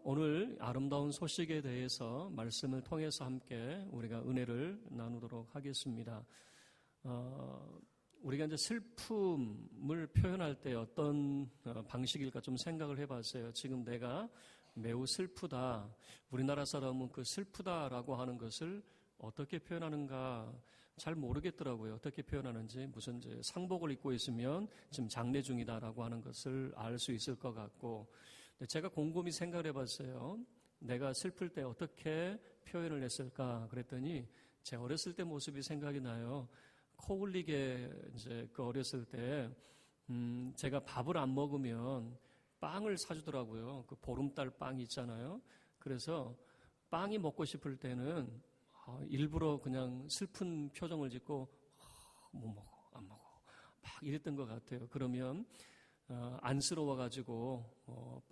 오늘 아름다운 소식에 대해서 말씀을 통해서 함께 우리가 은혜를 나누도록 하겠습니다. 우리가 이제 슬픔을 표현할 때 어떤 방식일까 좀 생각을 해봤어요. 지금 내가 매우 슬프다. 우리나라 사람은 그 슬프다라고 하는 것을 어떻게 표현하는가 잘 모르겠더라고요. 어떻게 표현하는지. 무슨 이제 상복을 입고 있으면 지금 장례 중이다라고 하는 것을 알 수 있을 것 같고. 제가 곰곰이 생각을 해봤어요. 내가 슬플 때 어떻게 표현을 했을까 그랬더니 제 어렸을 때 모습이 생각이 나요. 코 흘리게 이제 그 어렸을 때 제가 밥을 안 먹으면 빵을 사주더라고요. 그 보름달 빵 있잖아요. 그래서 빵이 먹고 싶을 때는 일부러 그냥 슬픈 표정을 짓고 못 먹어, 안 먹어 막 이랬던 것 같아요. 그러면 안쓰러워가지고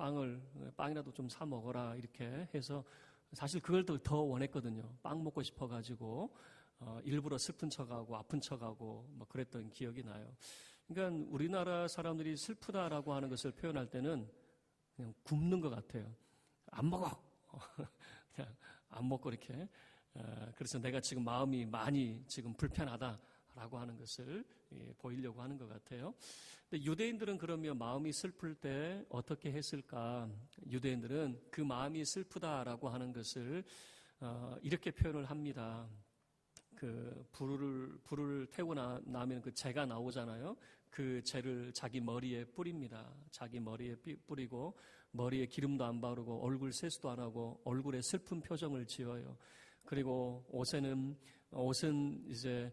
빵이라도 좀 사 먹어라 이렇게 해서 사실 그걸 더 원했거든요. 빵 먹고 싶어가지고 일부러 슬픈 척하고 아픈 척하고 뭐 그랬던 기억이 나요. 그러니까 우리나라 사람들이 슬프다라고 하는 것을 표현할 때는 그냥 굶는 것 같아요. 안 먹어. 그냥 안 먹고 이렇게. 그래서 내가 지금 마음이 많이 지금 불편하다라고 하는 것을 보이려고 하는 것 같아요. 근데 유대인들은 그러면 마음이 슬플 때 어떻게 했을까? 유대인들은 그 마음이 슬프다라고 하는 것을 이렇게 표현을 합니다. 그 불을 태우고 나면 그 재가 나오잖아요. 그 재를 자기 머리에 뿌립니다. 자기 머리에 뿌리고 머리에 기름도 안 바르고 얼굴 세수도 안 하고 얼굴에 슬픈 표정을 지어요. 그리고 옷은 이제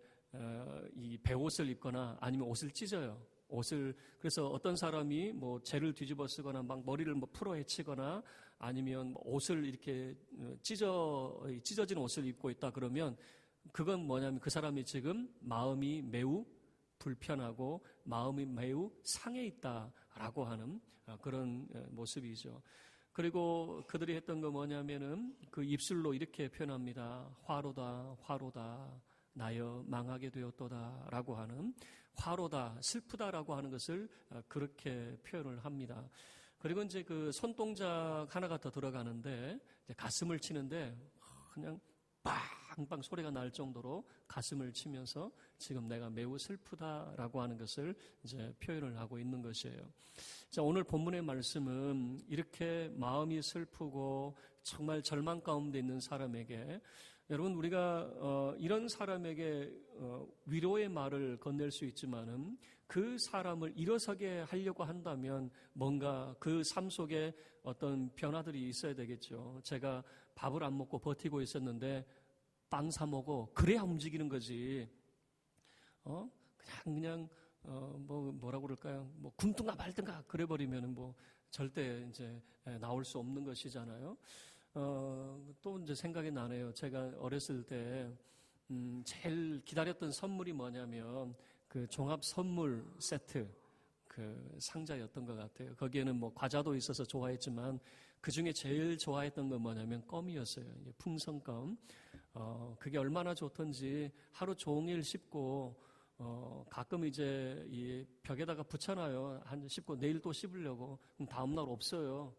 이 배옷을 입거나 아니면 옷을 찢어요. 그래서 어떤 사람이 뭐 재를 뒤집어 쓰거나 막 머리를 뭐 풀어 헤치거나 아니면 옷을 이렇게 찢어진 옷을 입고 있다 그러면 그건 뭐냐면 그 사람이 지금 마음이 매우 불편하고 마음이 매우 상해 있다라고 하는 그런 모습이죠. 그리고 그들이 했던 거 뭐냐면은 그 입술로 이렇게 표현합니다. 화로다, 화로다, 나여 망하게 되었도다 라고 하는 화로다, 슬프다라고 하는 것을 그렇게 표현을 합니다. 그리고 이제 그 손동작 하나가 더 들어가는데 이제 가슴을 치는데 그냥 빵빵 소리가 날 정도로 가슴을 치면서 지금 내가 매우 슬프다라고 하는 것을 이제 표현을 하고 있는 것이에요. 자, 오늘 본문의 말씀은 이렇게 마음이 슬프고 정말 절망 가운데 있는 사람에게 여러분 우리가 이런 사람에게 위로의 말을 건넬 수 있지만은 그 사람을 일어서게 하려고 한다면 뭔가 그 삶 속에 어떤 변화들이 있어야 되겠죠. 제가 밥을 안 먹고 버티고 있었는데 빵 사 먹어 그래야 움직이는 거지. 그냥 뭐라고 그럴까요? 뭐 굶든가 말든가 그래 버리면은 뭐 절대 이제 나올 수 없는 것이잖아요. 또 이제 생각이 나네요. 제가 어렸을 때 제일 기다렸던 선물이 뭐냐면 그 종합 선물 세트 그 상자였던 것 같아요. 거기에는 뭐 과자도 있어서 좋아했지만 그 중에 제일 좋아했던 건 뭐냐면 껌이었어요. 풍선껌. 그게 얼마나 좋던지 하루 종일 씹고 가끔 이제 이 벽에다가 붙여놔요. 한 씹고 내일 또 씹으려고. 그럼 다음날 없어요.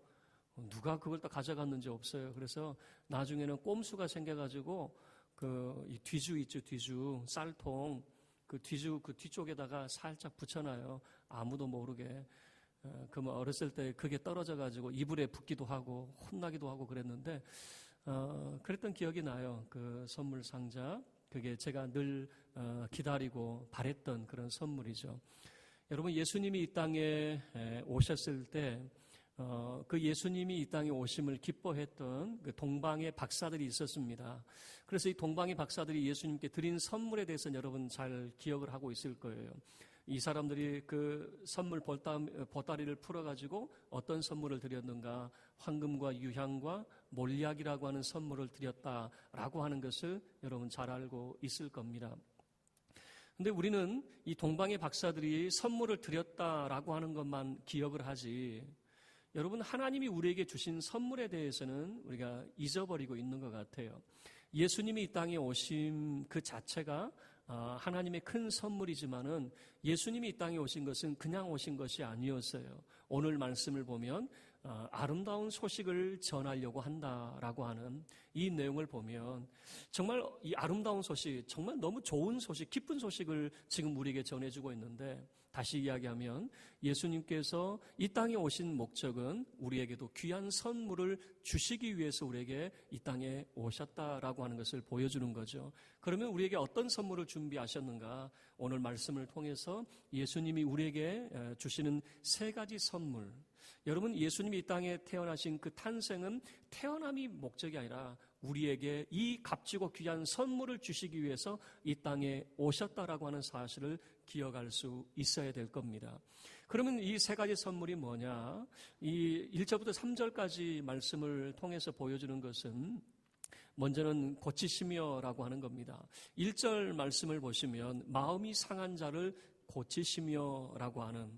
누가 그걸 다 가져갔는지 없어요. 그래서 나중에는 꼼수가 생겨가지고 이 뒤주 있죠, 뒤주 쌀통 그 뒤주 그 뒤쪽에다가 살짝 붙여놔요. 아무도 모르게. 그러면 어렸을 때 그게 떨어져가지고 이불에 붙기도 하고 혼나기도 하고 그랬는데 그랬던 기억이 나요. 그 선물 상자. 그게 제가 늘 기다리고 바랬던 그런 선물이죠. 여러분 예수님이 이 땅에 오셨을 때 그 예수님이 이 땅에 오심을 기뻐했던 그 동방의 박사들이 있었습니다. 그래서 이 동방의 박사들이 예수님께 드린 선물에 대해서 여러분 잘 기억을 하고 있을 거예요. 이 사람들이 그 선물 보따리를 풀어가지고 어떤 선물을 드렸는가? 황금과 유향과 몰약이라고 하는 선물을 드렸다라고 하는 것을 여러분 잘 알고 있을 겁니다. 근데 우리는 이 동방의 박사들이 선물을 드렸다라고 하는 것만 기억을 하지 여러분 하나님이 우리에게 주신 선물에 대해서는 우리가 잊어버리고 있는 것 같아요. 예수님이 이 땅에 오심 그 자체가 하나님의 큰 선물이지만은 예수님이 이 땅에 오신 것은 그냥 오신 것이 아니었어요. 오늘 말씀을 보면 아름다운 소식을 전하려고 한다라고 하는 이 내용을 보면 정말 이 아름다운 소식, 정말 너무 좋은 소식, 기쁜 소식을 지금 우리에게 전해주고 있는데, 다시 이야기하면 예수님께서 이 땅에 오신 목적은 우리에게도 귀한 선물을 주시기 위해서 우리에게 이 땅에 오셨다라고 하는 것을 보여주는 거죠. 그러면 우리에게 어떤 선물을 준비하셨는가? 오늘 말씀을 통해서 예수님이 우리에게 주시는 세 가지 선물. 여러분, 예수님이 이 땅에 태어나신 그 탄생은 태어남이 목적이 아니라 우리에게 이 값지고 귀한 선물을 주시기 위해서 이 땅에 오셨다라고 하는 사실을 기억할 수 있어야 될 겁니다. 그러면 이 세 가지 선물이 뭐냐? 이 1절부터 3절까지 말씀을 통해서 보여주는 것은 먼저는 고치시며라고 하는 겁니다. 1절 말씀을 보시면 마음이 상한 자를 고치시며라고 하는,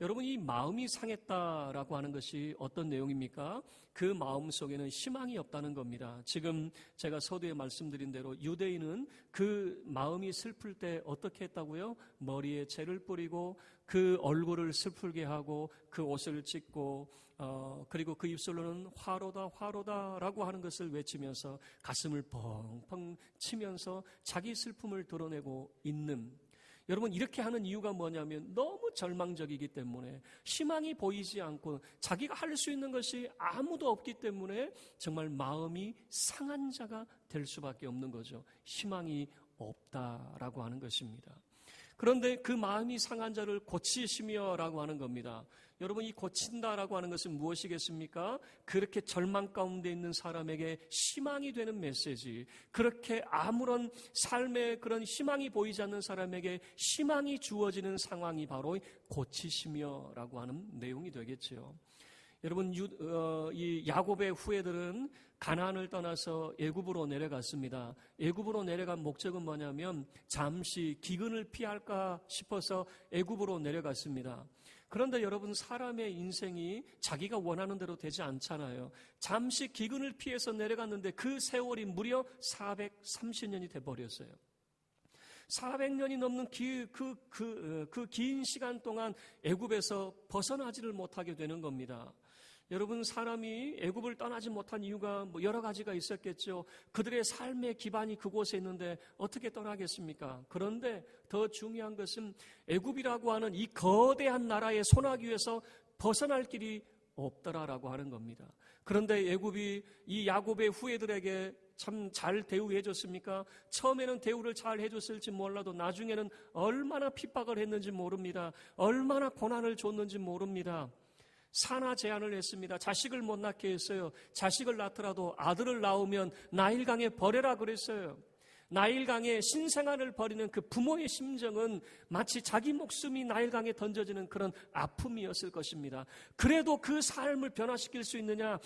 여러분, 이 마음이 상했다라고 하는 것이 어떤 내용입니까? 그 마음 속에는 희망이 없다는 겁니다. 지금 제가 서두에 말씀드린 대로 유대인은 그 마음이 슬플 때 어떻게 했다고요? 머리에 재를 뿌리고 그 얼굴을 슬프게 하고 그 옷을 찢고 그리고 그 입술로는 화로다 화로다라고 하는 것을 외치면서 가슴을 펑펑 치면서 자기 슬픔을 드러내고 있는, 여러분, 이렇게 하는 이유가 뭐냐면 너무 절망적이기 때문에, 희망이 보이지 않고 자기가 할 수 있는 것이 아무도 없기 때문에 정말 마음이 상한 자가 될 수밖에 없는 거죠. 희망이 없다라고 하는 것입니다. 그런데 그 마음이 상한 자를 고치시며라고 하는 겁니다. 여러분, 이 고친다라고 하는 것은 무엇이겠습니까? 그렇게 절망 가운데 있는 사람에게 희망이 되는 메시지, 그렇게 아무런 삶에 그런 희망이 보이지 않는 사람에게 희망이 주어지는 상황이 바로 고치시며라고 하는 내용이 되겠죠. 여러분, 이 야곱의 후예들은 가나안을 떠나서 애굽으로 내려갔습니다. 애굽으로 내려간 목적은 뭐냐면 잠시 기근을 피할까 싶어서 애굽으로 내려갔습니다. 그런데 여러분, 사람의 인생이 자기가 원하는 대로 되지 않잖아요. 잠시 기근을 피해서 내려갔는데 그 세월이 무려 430년이 돼버렸어요. 400년이 넘는 그 긴 시간 동안 애굽에서 벗어나지를 못하게 되는 겁니다. 여러분, 사람이 애굽을 떠나지 못한 이유가 여러 가지가 있었겠죠. 그들의 삶의 기반이 그곳에 있는데 어떻게 떠나겠습니까? 그런데 더 중요한 것은 애굽이라고 하는 이 거대한 나라의 손아귀에서 벗어날 길이 없더라라고 하는 겁니다. 그런데 애굽이 이 야곱의 후예들에게 참 잘 대우해 줬습니까? 처음에는 대우를 잘 해줬을지 몰라도 나중에는 얼마나 핍박을 했는지 모릅니다. 얼마나 고난을 줬는지 모릅니다. 산하 제한을 했습니다. 자식을 못 낳게 했어요. 자식을 낳더라도 아들을 낳으면 나일강에 버려라 그랬어요. 나일강에 신생아를 버리는 그 부모의 심정은 마치 자기 목숨이 나일강에 던져지는 그런 아픔이었을 것입니다. 그래도 그 삶을 변화시킬 수 있느냐?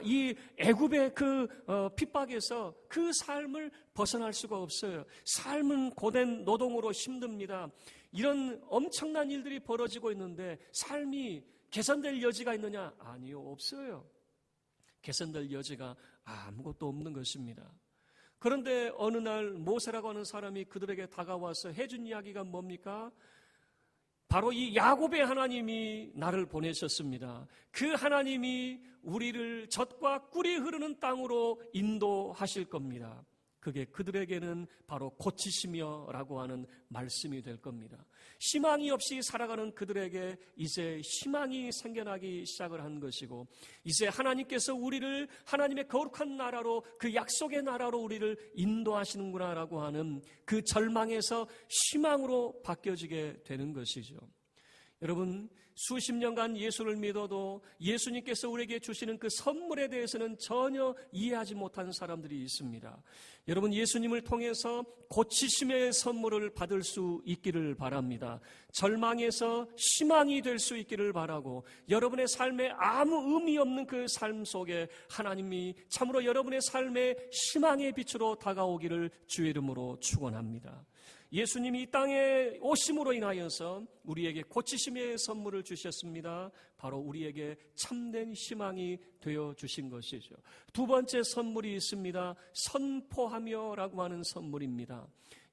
이 애굽의 그 핍박에서 그 삶을 벗어날 수가 없어요. 삶은 고된 노동으로 힘듭니다. 이런 엄청난 일들이 벌어지고 있는데 삶이 개선될 여지가 있느냐? 아니요, 없어요. 개선될 여지가 아무것도 없는 것입니다. 그런데 어느 날 모세라고 하는 사람이 그들에게 다가와서 해준 이야기가 뭡니까? 바로 이 야곱의 하나님이 나를 보내셨습니다. 그 하나님이 우리를 젖과 꿀이 흐르는 땅으로 인도하실 겁니다. 그게 그들에게는 바로 고치시며라고 하는 말씀이 될 겁니다. 희망이 없이 살아가는 그들에게 이제 희망이 생겨나기 시작을 한 것이고, 이제 하나님께서 우리를 하나님의 거룩한 나라로, 그 약속의 나라로 우리를 인도하시는구나라고 하는 그 절망에서 희망으로 바뀌어지게 되는 것이죠. 여러분, 수십 년간 예수를 믿어도 예수님께서 우리에게 주시는 그 선물에 대해서는 전혀 이해하지 못한 사람들이 있습니다. 여러분, 예수님을 통해서 고치심의 선물을 받을 수 있기를 바랍니다. 절망에서 희망이 될 수 있기를 바라고, 여러분의 삶에 아무 의미 없는 그 삶 속에 하나님이 참으로 여러분의 삶에 희망의 빛으로 다가오기를 주의 이름으로 축원합니다. 예수님이 이 땅에 오심으로 인하여서 우리에게 고치심의 선물을 주셨습니다. 바로 우리에게 참된 희망이 되어 주신 것이죠. 두 번째 선물이 있습니다. 선포하며라고 하는 선물입니다.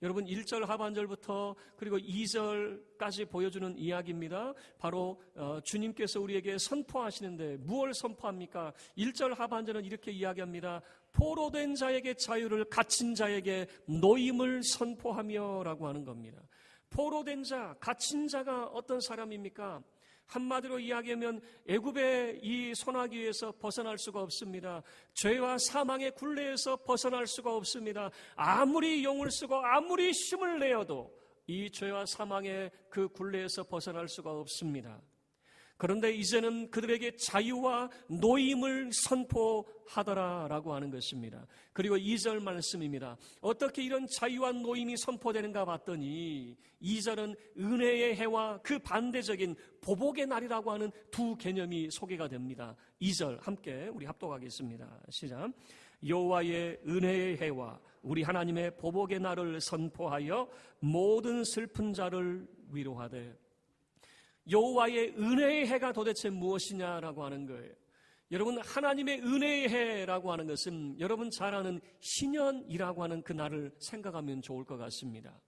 여러분 1절 하반절부터 그리고 2절까지 보여주는 이야기입니다. 바로 주님께서 우리에게 선포하시는데 무엇을 선포합니까? 1절 하반절은 이렇게 이야기합니다. 포로된 자에게 자유를, 갇힌 자에게 노임을 선포하며 라고 하는 겁니다. 포로된 자, 갇힌 자가 어떤 사람입니까? 한마디로 이야기하면 애굽의 이 소나기에서 벗어날 수가 없습니다. 죄와 사망의 굴레에서 벗어날 수가 없습니다. 아무리 용을 쓰고 아무리 힘을 내어도 이 죄와 사망의 그 굴레에서 벗어날 수가 없습니다. 그런데 이제는 그들에게 자유와 노임을 선포하더라라고 하는 것입니다. 그리고 2절 말씀입니다. 어떻게 이런 자유와 노임이 선포되는가 봤더니 2절은 은혜의 해와 그 반대적인 보복의 날이라고 하는 두 개념이 소개가 됩니다. 2절 함께 우리 합독하겠습니다. 시작. 여호와의 은혜의 해와 우리 하나님의 보복의 날을 선포하여 모든 슬픈 자를 위로하되. 여호와의 은혜의 해가 도대체 무엇이냐라고 하는 거예요. 여러분, 하나님의 은혜의 해라고 하는 것은 여러분 잘 아는 신년이라고 하는 그 날을 생각하면 좋을 것 같습니다.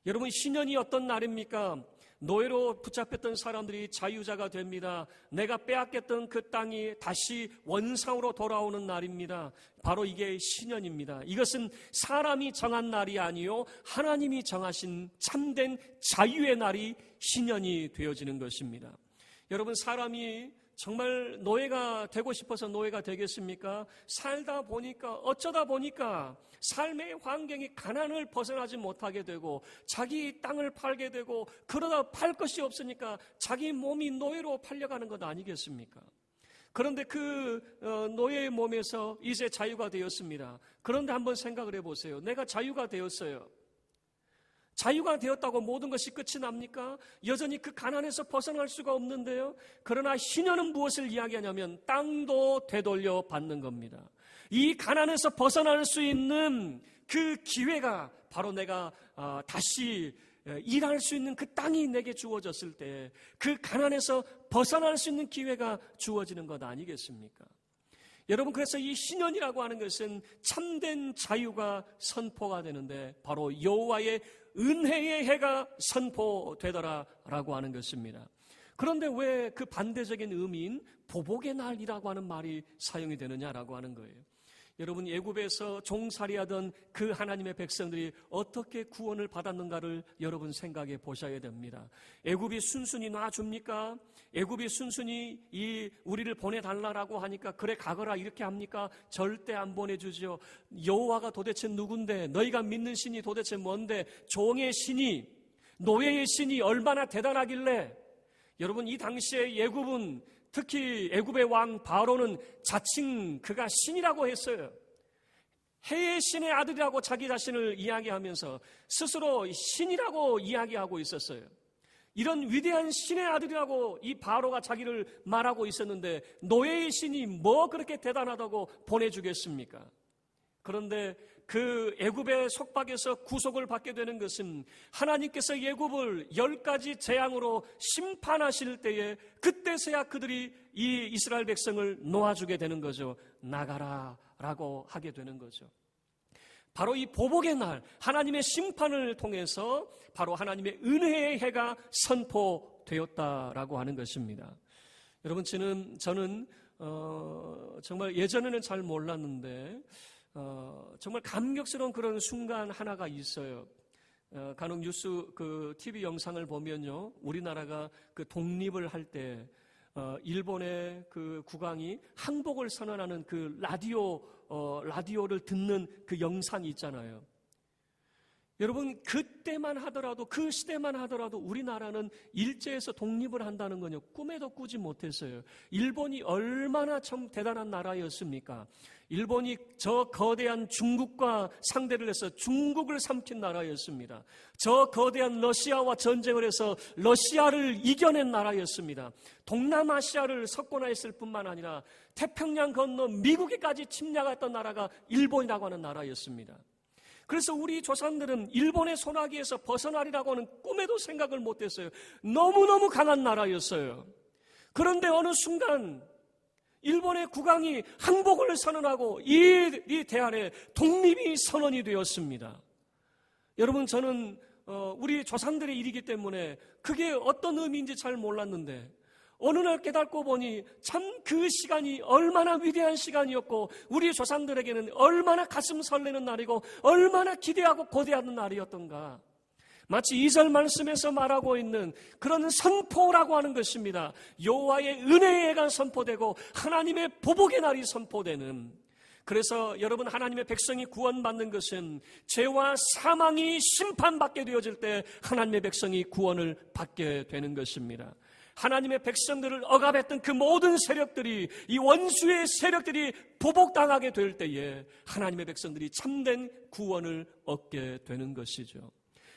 여러분, 신년이 어떤 날입니까? 노예로 붙잡혔던 사람들이 자유자가 됩니다. 내가 빼앗겼던 그 땅이 다시 원상으로 돌아오는 날입니다. 바로 이게 신년입니다. 이것은 사람이 정한 날이 아니요 하나님이 정하신 참된 자유의 날이 신년이 되어지는 것입니다. 여러분, 사람이 정말 노예가 되고 싶어서 노예가 되겠습니까? 살다 보니까 어쩌다 보니까 삶의 환경이 가난을 벗어나지 못하게 되고 자기 땅을 팔게 되고 그러다 팔 것이 없으니까 자기 몸이 노예로 팔려가는 것 아니겠습니까? 그런데 그 노예의 몸에서 이제 자유가 되었습니다. 그런데 한번 생각을 해보세요. 내가 자유가 되었어요. 자유가 되었다고 모든 것이 끝이 납니까? 여전히 그 가난에서 벗어날 수가 없는데요. 그러나 신년은 무엇을 이야기하냐면 땅도 되돌려 받는 겁니다. 이 가난에서 벗어날 수 있는 그 기회가 바로 내가 다시 일할 수 있는 그 땅이 내게 주어졌을 때 그 가난에서 벗어날 수 있는 기회가 주어지는 것 아니겠습니까? 여러분, 그래서 이 신년이라고 하는 것은 참된 자유가 선포가 되는데 바로 여호와의 은혜의 해가 선포되더라라고 하는 것입니다. 그런데 왜 그 반대적인 의미인 보복의 날이라고 하는 말이 사용이 되느냐라고 하는 거예요. 여러분, 애굽에서 종살이하던 그 하나님의 백성들이 어떻게 구원을 받았는가를 여러분 생각해 보셔야 됩니다. 애굽이 순순히 놔줍니까? 애굽이 순순히 우리를 보내달라고 하니까 그래 가거라 이렇게 합니까? 절대 안 보내주죠. 여호와가 도대체 누군데, 너희가 믿는 신이 도대체 뭔데, 종의 신이, 노예의 신이 얼마나 대단하길래. 여러분, 이 당시에 애굽은, 특히 애굽의 왕 바로는 자칭 그가 신이라고 했어요. 해의 신의 아들이라고 자기 자신을 이야기하면서 스스로 신이라고 이야기하고 있었어요. 이런 위대한 신의 아들이라고 이 바로가 자기를 말하고 있었는데 노예의 신이 뭐 그렇게 대단하다고 보내주겠습니까? 그런데 그 애굽의 속박에서 구속을 받게 되는 것은 하나님께서 애굽을 10가지 재앙으로 심판하실 때에 그때서야 그들이 이 이스라엘 백성을 놓아주게 되는 거죠. 나가라라고 하게 되는 거죠. 바로 이 보복의 날, 하나님의 심판을 통해서 바로 하나님의 은혜의 해가 선포되었다라고 하는 것입니다. 여러분, 저는 정말 예전에는 잘 몰랐는데 정말 감격스러운 그런 순간 하나가 있어요. 간혹 뉴스 그 TV 영상을 보면요, 우리나라가 그 독립을 할 때 일본의 그 국왕이 항복을 선언하는 그 라디오를 듣는 그 영상이 있잖아요. 여러분, 그때만 하더라도, 그 시대만 하더라도 우리나라는 일제에서 독립을 한다는 건요, 꿈에도 꾸지 못했어요. 일본이 얼마나 참 대단한 나라였습니까? 일본이 저 거대한 중국과 상대를 해서 중국을 삼킨 나라였습니다. 저 거대한 러시아와 전쟁을 해서 러시아를 이겨낸 나라였습니다. 동남아시아를 석권화했을 뿐만 아니라 태평양 건너 미국에까지 침략했던 나라가 일본이라고 하는 나라였습니다. 그래서 우리 조상들은 일본의 소나기에서 벗어나리라고 하는 꿈에도 생각을 못했어요. 너무너무 강한 나라였어요. 그런데 어느 순간 일본의 국왕이 항복을 선언하고 이 대안에 독립이 선언이 되었습니다. 여러분, 저는 우리 조상들의 일이기 때문에 그게 어떤 의미인지 잘 몰랐는데 어느 날 깨닫고 보니 참 그 시간이 얼마나 위대한 시간이었고 우리 조상들에게는 얼마나 가슴 설레는 날이고 얼마나 기대하고 고대하는 날이었던가. 마치 2절 말씀에서 말하고 있는 그런 선포라고 하는 것입니다. 여호와의 은혜의 해가 선포되고 하나님의 보복의 날이 선포되는. 그래서 여러분, 하나님의 백성이 구원받는 것은 죄와 사망이 심판받게 되어질 때 하나님의 백성이 구원을 받게 되는 것입니다. 하나님의 백성들을 억압했던 그 모든 세력들이, 이 원수의 세력들이 보복당하게 될 때에 하나님의 백성들이 참된 구원을 얻게 되는 것이죠.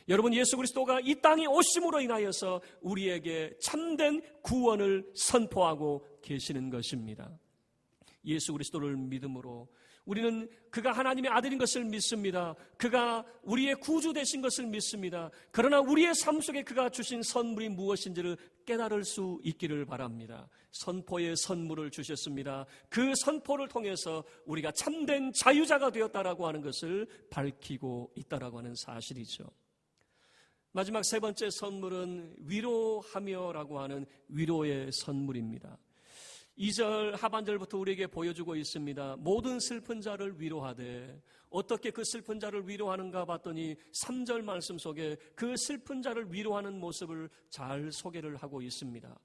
여러분, 예수 그리스도가 이 땅에 오심으로 인하여서 우리에게 참된 구원을 선포하고 계시는 것입니다. 예수 그리스도를 믿음으로 우리는 그가 하나님의 아들인 것을 믿습니다. 그가 우리의 구주 되신 것을 믿습니다. 그러나 우리의 삶 속에 그가 주신 선물이 무엇인지를 깨달을 수 있기를 바랍니다. 선포의 선물을 주셨습니다. 그 선포를 통해서 우리가 참된 자유자가 되었다라고 하는 것을 밝히고 있다라고 하는 사실이죠. 마지막 세 번째 선물은 위로하며라고 하는 위로의 선물입니다. 2절 하반절부터 우리에게 보여주고 있습니다. 모든 슬픈 자를 위로하되, 어떻게 그 슬픈 자를 위로하는가 봤더니 3절 말씀 속에 그 슬픈 자를 위로하는 모습을 잘 소개를 하고 있습니다.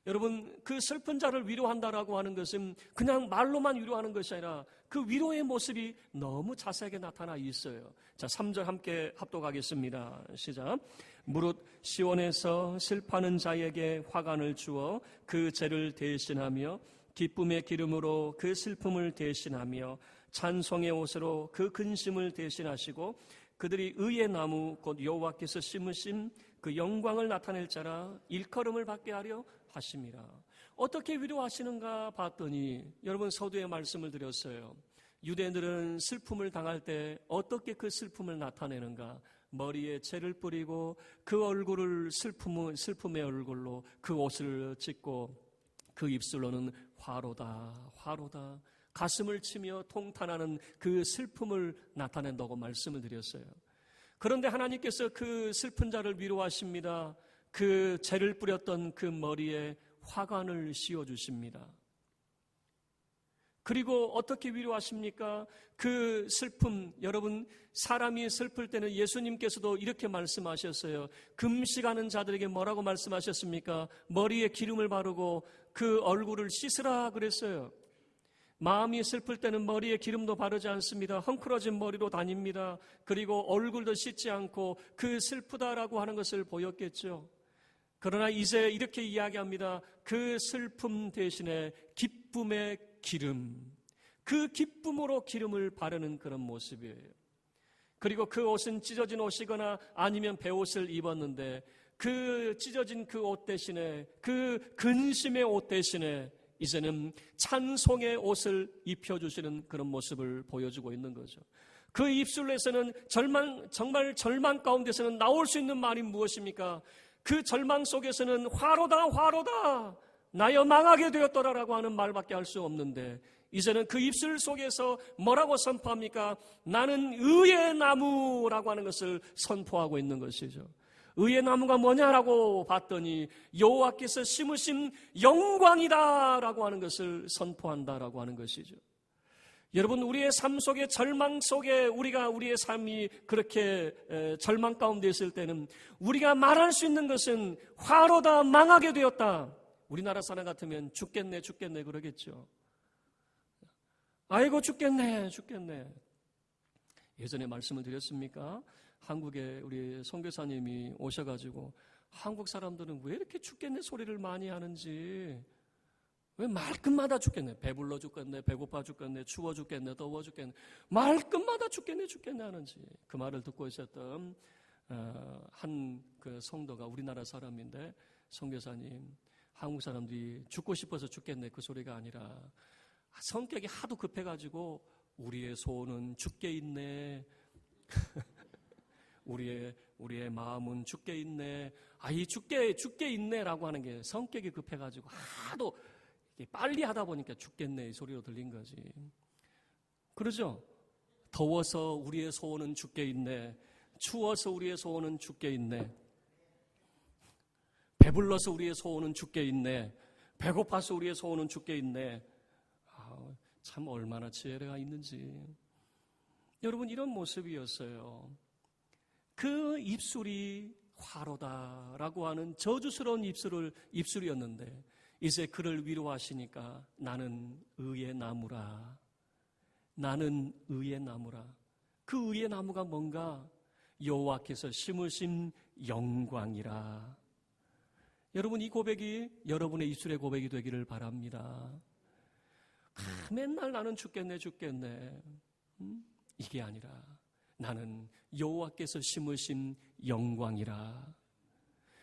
여러분, 그 슬픈 자를 위로한다라고 하는 것은 그냥 말로만 위로하는 것이 아니라 그 위로의 모습이 너무 자세하게 나타나 있어요. 자, 3절 함께 합독하겠습니다. 시작. 무릇 시온에서 슬퍼하는 자에게 화관을 주어 그 죄를 대신하며 기쁨의 기름으로 그 슬픔을 대신하며 찬송의 옷으로 그 근심을 대신하시고 그들이 의의 나무 곧 여호와께서 심으신 그 영광을 나타낼 자라 일컬음을 받게 하려 하심이라. 어떻게 위로하시는가 봤더니 여러분, 서두에 말씀을 드렸어요. 유대인들은 슬픔을 당할 때 어떻게 그 슬픔을 나타내는가? 머리에 채를 뿌리고 그 얼굴을 슬픔의 얼굴로 그 옷을 찢고 그 입술로는 화로다 화로다 가슴을 치며 통탄하는 그 슬픔을 나타낸다고 말씀을 드렸어요. 그런데 하나님께서 그 슬픈 자를 위로하십니다. 그 채를 뿌렸던 그 머리에 화관을 씌워주십니다. 그리고 어떻게 위로하십니까? 그 슬픔, 여러분, 사람이 슬플 때는 예수님께서도 이렇게 말씀하셨어요. 금식하는 자들에게 뭐라고 말씀하셨습니까? 머리에 기름을 바르고 그 얼굴을 씻으라 그랬어요. 마음이 슬플 때는 머리에 기름도 바르지 않습니다. 헝클어진 머리로 다닙니다. 그리고 얼굴도 씻지 않고 그 슬프다라고 하는 것을 보였겠죠. 그러나 이제 이렇게 이야기합니다. 그 슬픔 대신에 기쁨의 기름, 그 기쁨으로 기름을 바르는 그런 모습이에요. 그리고 그 옷은 찢어진 옷이거나 아니면 베옷을 입었는데 그 찢어진 그 옷 대신에, 그 근심의 옷 대신에 이제는 찬송의 옷을 입혀주시는 그런 모습을 보여주고 있는 거죠. 그 입술에서는 정말 절망 가운데서는 나올 수 있는 말이 무엇입니까? 그 절망 속에서는 화로다 화로다 나여 망하게 되었더라라고 하는 말밖에 할 수 없는데 이제는 그 입술 속에서 뭐라고 선포합니까? 나는 의의 나무라고 하는 것을 선포하고 있는 것이죠. 의의 나무가 뭐냐라고 봤더니 여호와께서 심으신 영광이다라고 하는 것을 선포한다라고 하는 것이죠. 여러분, 우리의 삶 속에 절망 속에 우리의 삶이 그렇게 절망 가운데 있을 때는 우리가 말할 수 있는 것은 화로다 망하게 되었다. 우리나라 사람 같으면 죽겠네 그러겠죠. 아이고 죽겠네. 예전에 말씀을 드렸습니까? 한국에 우리 선교사님이 오셔가지고 한국 사람들은 왜 이렇게 죽겠네 소리를 많이 하는지, 왜 말끝마다 죽겠네, 배불러 죽겠네, 배고파 죽겠네, 추워 죽겠네, 더워 죽겠네, 말끝마다 죽겠네 하는지, 그 말을 듣고 있었던 한 그 성도가 우리나라 사람인데, 선교사님, 한국 사람들이 죽고 싶어서 죽겠네 그 소리가 아니라 성격이 하도 급해가지고 우리의 소원은 죽게 있네 우리의 마음은 죽게 있네. 이 죽게 있네라고 하는 게 성격이 급해가지고 하도 빨리 하다 보니까 죽겠네 이 소리로 들린 거지. 그러죠? 더워서 우리의 소원은 죽게 있네. 추워서 우리의 소원은 죽게 있네. 배불러서 우리의 소원은 죽게 있네. 배고파서 우리의 소원은 죽게 있네. 참 얼마나 지혜가 있는지. 여러분, 이런 모습이었어요. 그 입술이 화로다라고 하는 저주스러운 입술이었는데 이제 그를 위로하시니까 나는 의의 나무라. 나는 의의 나무라. 그 의의 나무가 뭔가? 여호와께서 심으신 영광이라. 여러분, 이 고백이 여러분의 입술의 고백이 되기를 바랍니다. 맨날 나는 죽겠네. 이게 아니라 나는 여호와께서 심으신 영광이라.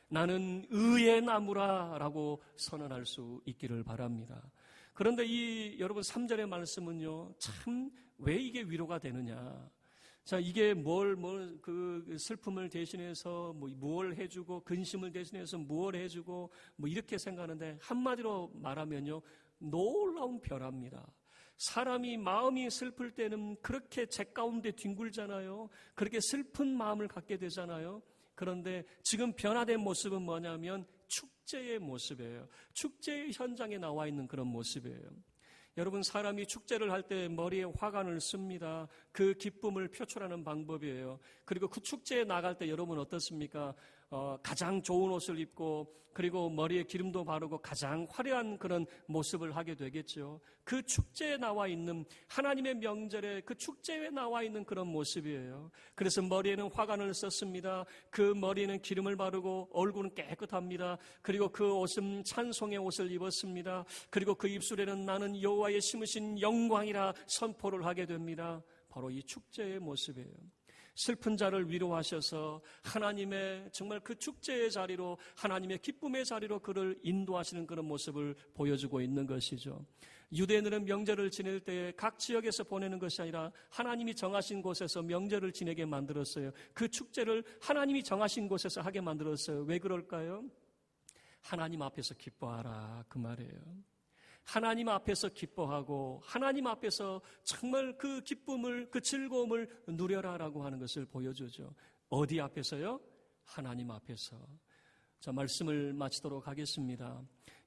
나는 의의 나무라라고 선언할 수 있기를 바랍니다. 그런데 이 여러분 3절의 말씀은요, 참 왜 이게 위로가 되느냐? 자, 이게 그 슬픔을 대신해서 뭘 해주고, 근심을 대신해서 뭘 해주고, 이렇게 생각하는데, 한마디로 말하면요, 놀라운 변화입니다. 사람이 마음이 슬플 때는 그렇게 제 가운데 뒹굴잖아요. 그렇게 슬픈 마음을 갖게 되잖아요. 그런데 지금 변화된 모습은 뭐냐면 축제의 모습이에요. 축제의 현장에 나와 있는 그런 모습이에요. 여러분, 사람이 축제를 할 때 머리에 화관을 씁니다. 그 기쁨을 표출하는 방법이에요. 그리고 그 축제에 나갈 때 여러분 어떻습니까? 가장 좋은 옷을 입고 그리고 머리에 기름도 바르고 가장 화려한 그런 모습을 하게 되겠죠. 그 축제에 나와 있는 하나님의 명절에 그 축제에 나와 있는 그런 모습이에요. 그래서 머리에는 화관을 썼습니다. 그 머리에는 기름을 바르고 얼굴은 깨끗합니다. 그리고 그 옷은 찬송의 옷을 입었습니다. 그리고 그 입술에는 나는 여호와의 심으신 영광이라 선포를 하게 됩니다. 바로 이 축제의 모습이에요. 슬픈 자를 위로하셔서 하나님의 정말 그 축제의 자리로, 하나님의 기쁨의 자리로 그를 인도하시는 그런 모습을 보여주고 있는 것이죠. 유대인들은 명절을 지낼 때 각 지역에서 보내는 것이 아니라 하나님이 정하신 곳에서 명절을 지내게 만들었어요. 그 축제를 하나님이 정하신 곳에서 하게 만들었어요. 왜 그럴까요? 하나님 앞에서 기뻐하라, 그 말이에요. 하나님 앞에서 기뻐하고 하나님 앞에서 정말 그 기쁨을, 그 즐거움을 누려라라고 하는 것을 보여주죠. 어디 앞에서요? 하나님 앞에서. 자, 말씀을 마치도록 하겠습니다.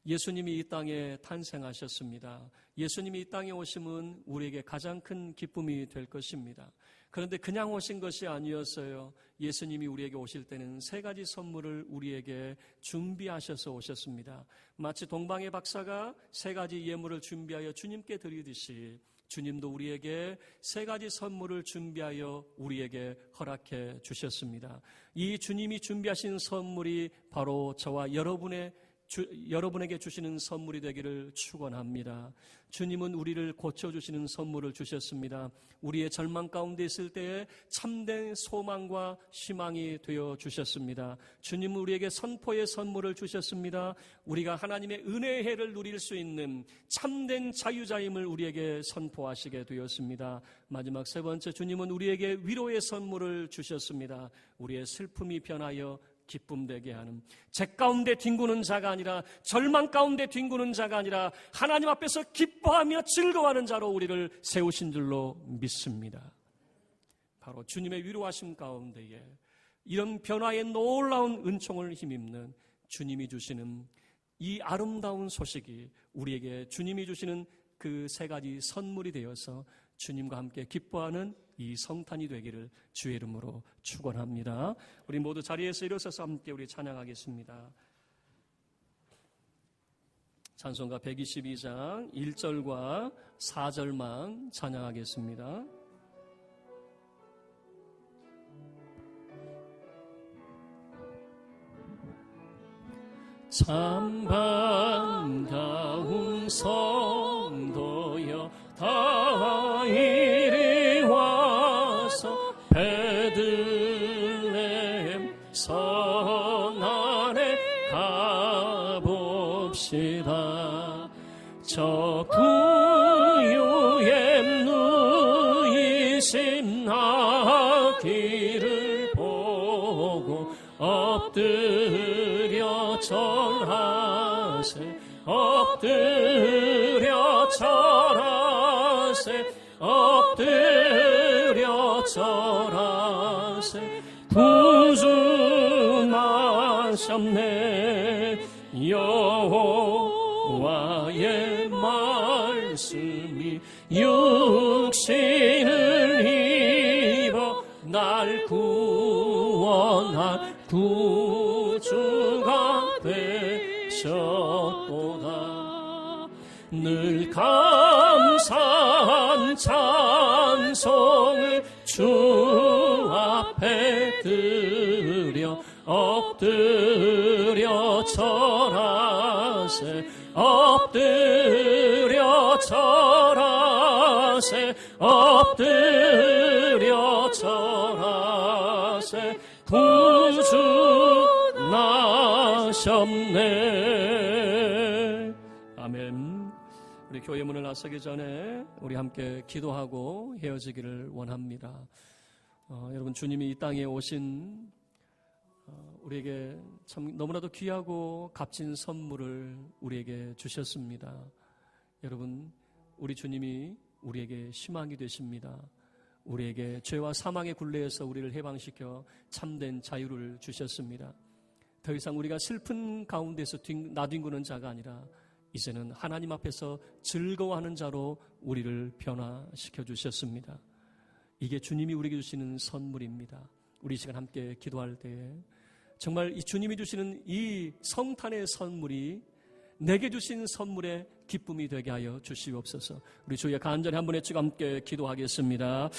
예수님이 이 땅에 탄생하셨습니다. 예수님이 이 땅에 오심은 우리에게 가장 큰 기쁨이 될 것입니다. 그런데 그냥 오신 것이 아니었어요. 예수님이 우리에게 오실 때는 3가지 선물을 우리에게 준비하셔서 오셨습니다. 마치 동방의 박사가 3가지 예물을 준비하여 주님께 드리듯이 주님도 우리에게 3가지 선물을 준비하여 우리에게 허락해 주셨습니다. 이 주님이 준비하신 선물이 바로 저와 여러분에게 주시는 선물이 되기를 축원합니다. 주님은 우리를 고쳐주시는 선물을 주셨습니다. 우리의 절망 가운데 있을 때에 참된 소망과 희망이 되어 주셨습니다. 주님은 우리에게 선포의 선물을 주셨습니다. 우리가 하나님의 은혜의 해를 누릴 수 있는 참된 자유자임을 우리에게 선포하시게 되었습니다. 마지막 3번째, 주님은 우리에게 위로의 선물을 주셨습니다. 우리의 슬픔이 변하여 기쁨 되게 하는, 제 가운데 뒹구는 자가 아니라, 절망 가운데 뒹구는 자가 아니라 하나님 앞에서 기뻐하며 즐거워하는 자로 우리를 세우신 줄로 믿습니다. 바로 주님의 위로하심 가운데에 이런 변화의 놀라운 은총을 힘입는 주님이 주시는 이 아름다운 소식이 우리에게 주님이 주시는 그 3가지 선물이 되어서 주님과 함께 기뻐하는 이 성탄이 되기를 주의 이름으로 축원합니다. 우리 모두 자리에서 일어서서 함께 우리 찬양하겠습니다. 찬송가 122장 1절과 4절만 찬양하겠습니다. 참 반가운 성도여 다 이리 와서 베들레헴 성 안에 가봅시다. 저 구유에 누이신 아기를 보고 엎드려 절하세, 엎드려 절하세, 엎드려 절하세. 하셨네. 여호와의 말씀이 육신을 입어 날 구원할 구주가 되셨도다. 늘 감사한 찬송을 주 앞에 드려 엎드려 절하세. 엎드려 절하세. 엎드려 절하세. 구주 나셨네. 아멘. 우리 교회 문을 나서기 전에 우리 함께 기도하고 헤어지기를 원합니다. 여러분, 주님이 이 땅에 오신 우리에게 참 너무나도 귀하고 값진 선물을 우리에게 주셨습니다. 여러분, 우리 주님이 우리에게 희망이 되십니다. 우리에게 죄와 사망의 굴레에서 우리를 해방시켜 참된 자유를 주셨습니다. 더 이상 우리가 슬픈 가운데서 나뒹구는 자가 아니라 이제는 하나님 앞에서 즐거워하는 자로 우리를 변화시켜 주셨습니다. 이게 주님이 우리에게 주시는 선물입니다. 우리 이 시간 함께 기도할 때에 정말 이 주님이 주시는 이 성탄의 선물이 내게 주신 선물의 기쁨이 되게 하여 주시옵소서. 우리 주의 간절히 한 번 외치고 함께 기도하겠습니다.